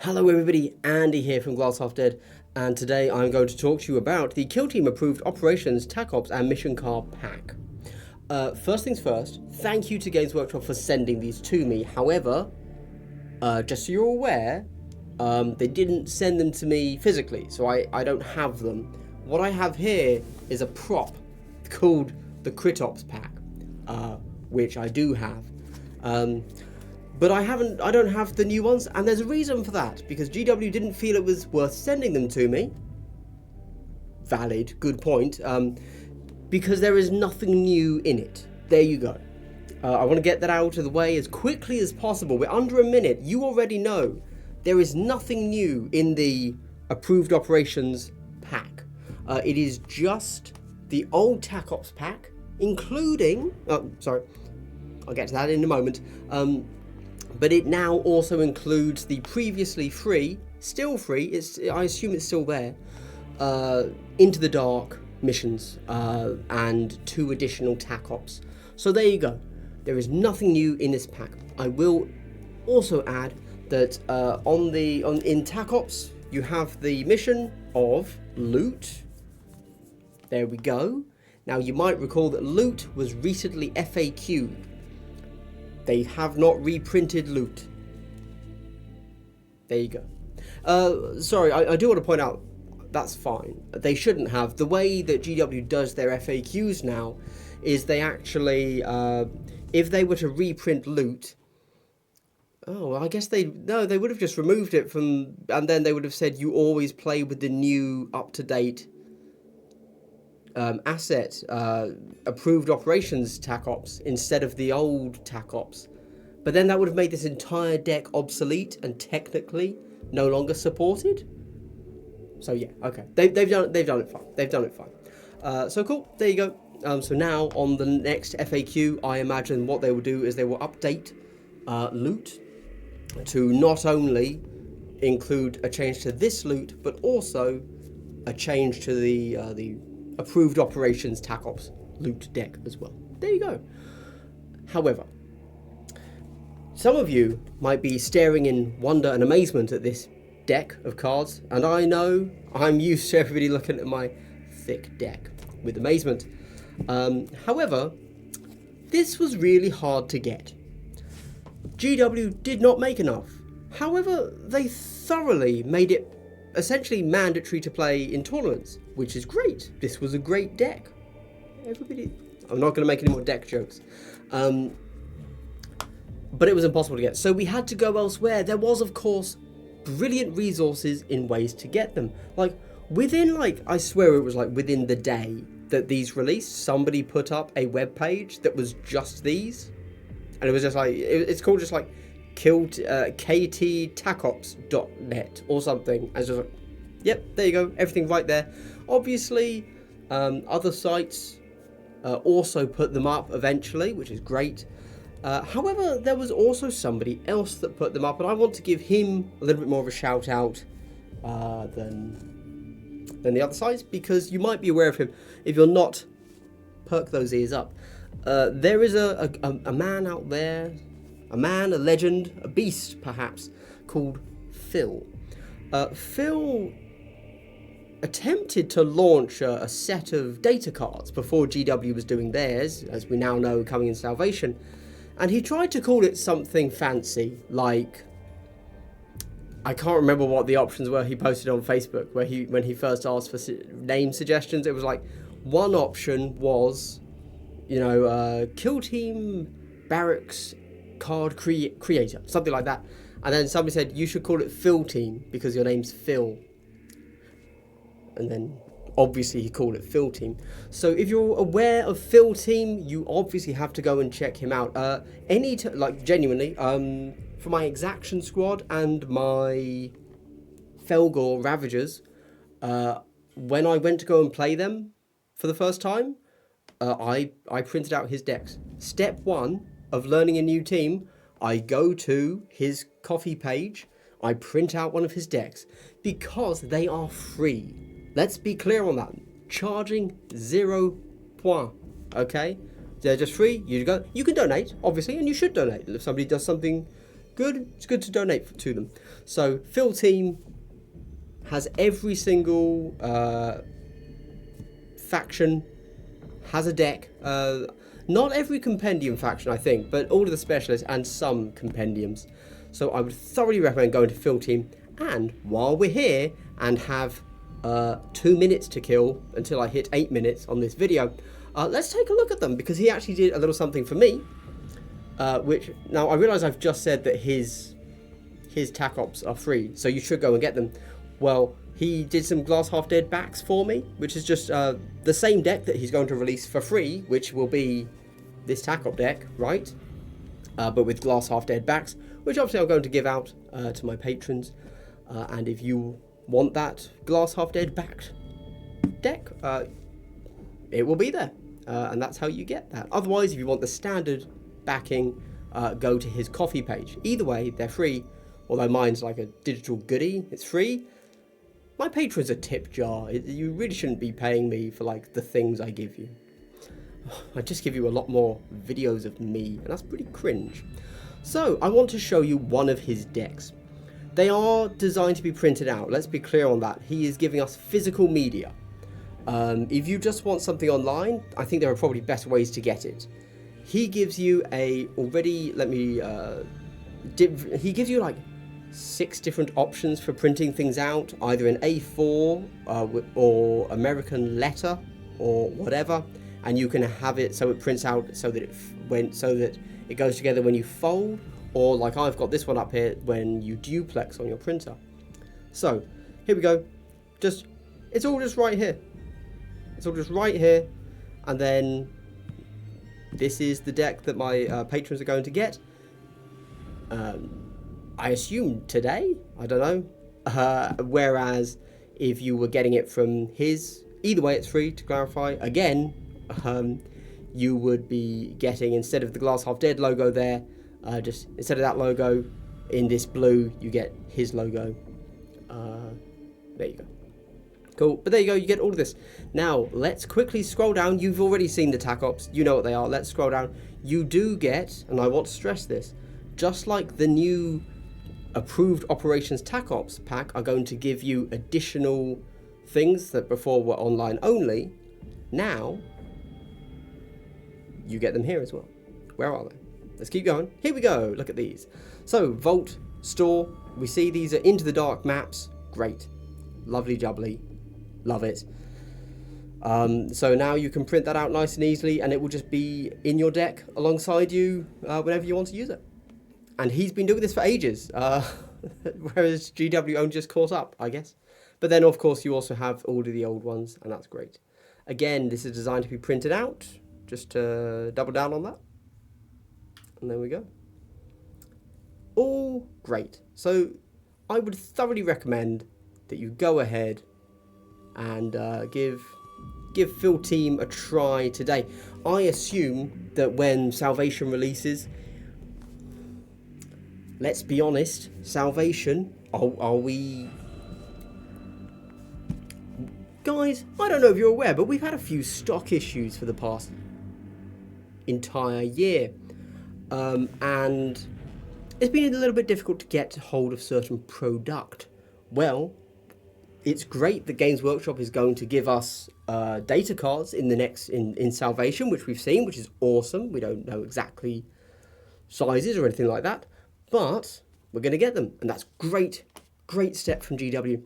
Hello everybody, Andy here from Glass Half Dead, and today I'm going to talk to you about the Kill Team Approved Operations, TAC Ops and Mission Card Pack. First things first, thank you to Games Workshop for sending these to me. However, just so you're aware, they didn't send them to me physically, so I don't have them. What I have here is a prop called the Crit Ops Pack, which I do have. But I don't have the new ones, and there's a reason for that, because GW didn't feel it was worth sending them to me. Valid, good point, because there is nothing new in it. There you go. I want to get that out of the way as quickly as possible. We're under a minute. You already know there is nothing new in the Approved Operations pack. It is just the old TAC Ops pack, including... Oh, sorry. I'll get to that in a moment. But it now also includes the previously free, still free, I assume it's still there, Into the Dark missions and 2 additional TAC Ops. So there you go. There is nothing new in this pack. I will also add that in TAC Ops you have the mission of loot. There we go. Now you might recall that loot was recently FAQ'd. They have not reprinted loot. There you go. Sorry, I do want to point out, that's fine. They shouldn't have. The way that GW does their FAQs now is they actually, if they were to reprint loot, I guess they would have just removed it from, and then they would have said you always play with the new up-to-date asset, approved operations TAC Ops instead of the old TAC Ops. But then that would have made this entire deck obsolete and technically no longer supported. So yeah, okay. They've done it fine. They've done it fine. So cool, there you go. So now on the next FAQ, I imagine what they will do is they will update loot to not only include a change to this loot, but also a change to the Approved Operations TAC Ops loot deck as well. There you go. However, some of you might be staring in wonder and amazement at this deck of cards, and I know I'm used to everybody looking at my thick deck with amazement. However, this was really hard to get. GW did not make enough. However, they thoroughly made it essentially mandatory to play in tournaments, which is great. This was a great deck. I'm not going to make any more deck jokes. But it was impossible to get. So we had to go elsewhere. There was, of course, brilliant resources in ways to get them. I swear it was within the day that these released, somebody put up a web page that was just these. And it was just it's called just kttacops.net or something. And just yep, there you go, everything right there. Obviously, other sites also put them up eventually, which is great. However, there was also somebody else that put them up, and I want to give him a little bit more of a shout out than the other sites, because you might be aware of him. If you're not, perk those ears up. There is a man out there, a legend, a beast perhaps, called Phil. Phil attempted to launch a set of data cards before GW was doing theirs, as we now know, coming in Salvation, and he tried to call it something fancy, like, I can't remember what the options were he posted on Facebook, when he first asked for name suggestions. It was like, one option was, Kill Team Barracks Card Creator, something like that. And then somebody said, you should call it Phil Team because your name's Phil. And then obviously he called it Phil Team. So if you're aware of Phil Team, you obviously have to go and check him out. Genuinely, for my Exaction Squad and my Felgor Ravagers, when I went to go and play them for the first time, I printed out his decks. Step 1 of learning a new team, I go to his coffee page, I print out one of his decks, because they are free. Let's be clear on that. Charging 0 point, okay? They're just free. You can donate, obviously, and you should donate if somebody does something good. It's good to donate to them. So Phil Team has every single faction has a deck. Not every compendium faction, I think, but all of the specialists and some compendiums. So I would thoroughly recommend going to Phil Team. And while we're here and have 2 minutes to kill until I hit 8 minutes on this video, let's take a look at them, because he actually did a little something for me. Which, now I realise I've just said that his tac ops are free, so you should go and get them. Well, he did some Glass Half Dead backs for me, which is just the same deck that he's going to release for free, which will be this tac op deck, right? But with Glass Half Dead backs, which obviously I'm going to give out to my patrons. And if you want that Glass Half Dead backed deck, it will be there. And that's how you get that. Otherwise, if you want the standard backing, go to his coffee page. Either way, they're free. Although mine's like a digital goodie, it's free. My patron's a tip jar. You really shouldn't be paying me for like the things I give you. I just give you a lot more videos of me, and that's pretty cringe. So I want to show you one of his decks. They are designed to be printed out. Let's be clear on that. He is giving us physical media. If you just want something online, I think there are probably better ways to get it. He gives you he gives you like 6 different options for printing things out, either in A4 or American letter or whatever, and you can have it so it prints out so that it goes together when you fold, or like I've got this one up here when you duplex on your printer. So here we go. It's all just right here. It's all just right here, and then this is the deck that my patrons are going to get. I assume today, I don't know. Whereas if you were getting it from his, either way it's free, to clarify. Again, you would be getting, instead of the Glass Half Dead logo there, just instead of that logo in this blue, you get his logo. There you go. Cool, but there you go, you get all of this. Now, let's quickly scroll down. You've already seen the tac ops, you know what they are. Let's scroll down. You do get, and I want to stress this, just like the new approved operations tac ops pack are going to give you additional things that before were online only, now you get them here as well. Where are they? Let's keep going. Here we go. Look at these. So Vault, Store, we see these are Into the Dark maps. Great. Lovely jubbly. Love it. So now you can print that out nice and easily, and it will just be in your deck alongside you whenever you want to use it. And he's been doing this for ages, whereas GW only just caught up, I guess. But then, of course, you also have all of the old ones, and that's great. Again, this is designed to be printed out, just to double down on that. And there we go. All great. So I would thoroughly recommend that you go ahead and give Phil Team a try today. I assume that when Salvation releases, let's be honest, Salvation, are we... Guys, I don't know if you're aware, but we've had a few stock issues for the past entire year. And it's been a little bit difficult to get hold of certain product. Well, it's great that Games Workshop is going to give us data cards in Salvation, which we've seen, which is awesome. We don't know exactly sizes or anything like that, but we're going to get them, and that's great step from GW.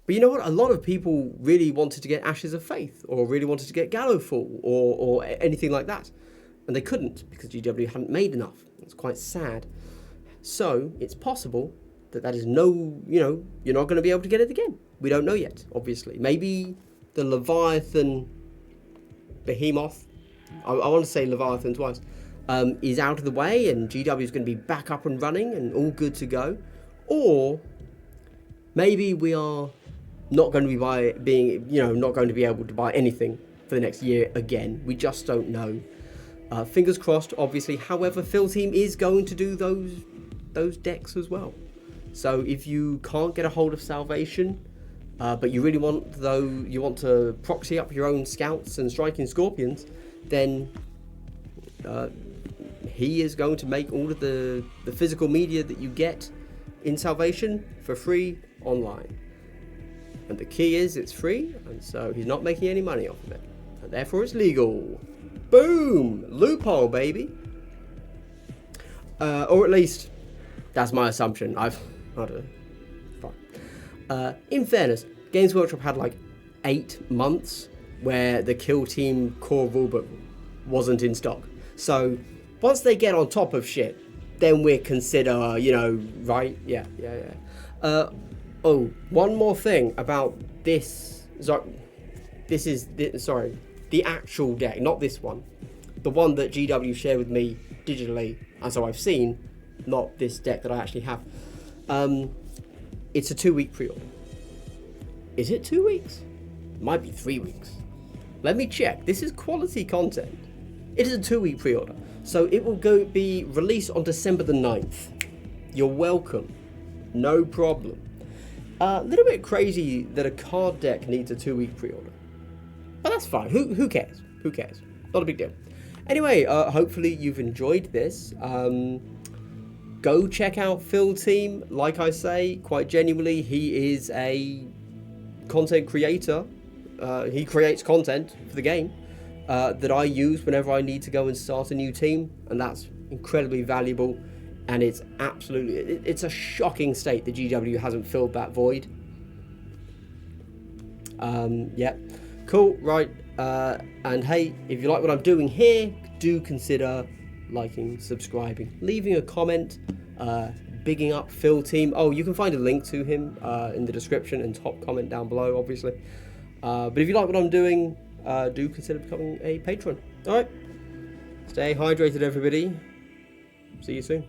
But you know what? A lot of people really wanted to get Ashes of Faith, or really wanted to get Gallowfall, or anything like that, and they couldn't because GW hadn't made enough. It's quite sad. So it's possible that is you're not going to be able to get it again. We don't know yet, obviously. Maybe the Leviathan Behemoth, I want to say Leviathan twice, is out of the way and GW is going to be back up and running and all good to go. Or maybe we are not going to not going to be able to buy anything for the next year again. We just don't know. Fingers crossed, obviously. However, Phil Team is going to do those decks as well. So if you can't get a hold of Salvation, but you really want to proxy up your own scouts and striking scorpions, then he is going to make all of the physical media that you get in Salvation for free online. And the key is it's free, and so he's not making any money off of it. And therefore it's legal. Boom! Loophole, baby. Or at least, that's my assumption. I don't know. Fine. In fairness, Games Workshop had like 8 months where the Kill Team core rulebook wasn't in stock. So once they get on top of shit, then we consider, you know, right? Yeah. Oh, one more thing about this. The actual deck, not this one. The one that GW shared with me digitally, and so I've seen, not this deck that I actually have. It's a 2-week pre-order. Is it 2 weeks? It might be 3 weeks. Let me check. This is quality content. It is a 2-week pre-order. So it will be released on December the 9th. You're welcome. No problem. A little bit crazy that a card deck needs a 2-week pre-order. But that's fine. Who cares? Who cares? Not a big deal. Anyway, hopefully you've enjoyed this. Go check out Phil Team. Like I say, quite genuinely, he is a content creator. He creates content for the game that I use whenever I need to go and start a new team, and that's incredibly valuable. And it's it's a shocking state that GW hasn't filled that void. Yeah, cool, right. And hey, if you like what I'm doing here, do consider liking, subscribing, leaving a comment, bigging up Phil Team. Oh, you can find a link to him in the description and top comment down below, obviously. But if you like what I'm doing, do consider becoming a patron. All right, stay hydrated, everybody. See you soon.